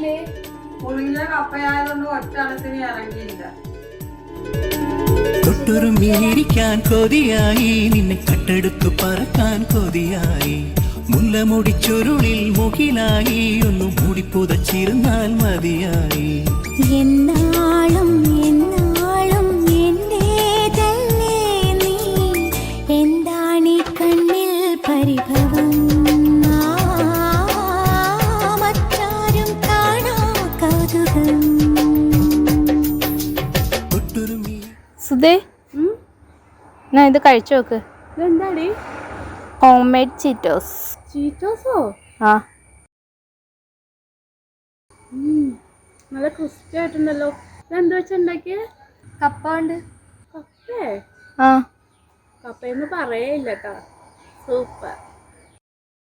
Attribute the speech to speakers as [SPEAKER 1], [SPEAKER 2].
[SPEAKER 1] ഇറങ്ങിയില്ലേ?
[SPEAKER 2] പുളിഞ്ഞ കപ്പയായതൊന്നും ഒറ്റണത്തിന് ഇറങ്ങിയില്ല.
[SPEAKER 3] തൊട്ടുറുമ്മിയിരിക്കാൻ കൊതിയായി, നിന്നെ കട്ടെടുത്തു പറക്കാൻ കൊതിയായി, മുല്ലമുടി ചുരുളിൽ മുകിലായി, ഒന്നു മൂടി പുതച്ചിരുന്നാൽ മതിയായി.
[SPEAKER 4] എന്നാളും എന്നാളും എന്നേതല്ലേ നീ, എന്താണീ കണ്ണിൽ പരിഭവം, മറ്റാരും കാണാ കൗതുകം.
[SPEAKER 1] സുധേ, ഞാൻ ഇത് കഴിച്ചു നോക്ക്.
[SPEAKER 5] ഇതെന്താടി?
[SPEAKER 1] Home made Cheetos.
[SPEAKER 5] ചീറ്റോസോ?
[SPEAKER 1] ആ,
[SPEAKER 5] നല്ല ക്രിസ്പി ആയിട്ടുണ്ടല്ലോ. ഇതെന്താ വെച്ചുണ്ടാക്കിയ?
[SPEAKER 1] കപ്പ ഉണ്ട്.
[SPEAKER 5] കപ്പേ?
[SPEAKER 1] ആ,
[SPEAKER 5] കപ്പയെന്ന് പറയേയില്ല കേട്ടോ. സൂപ്പർ.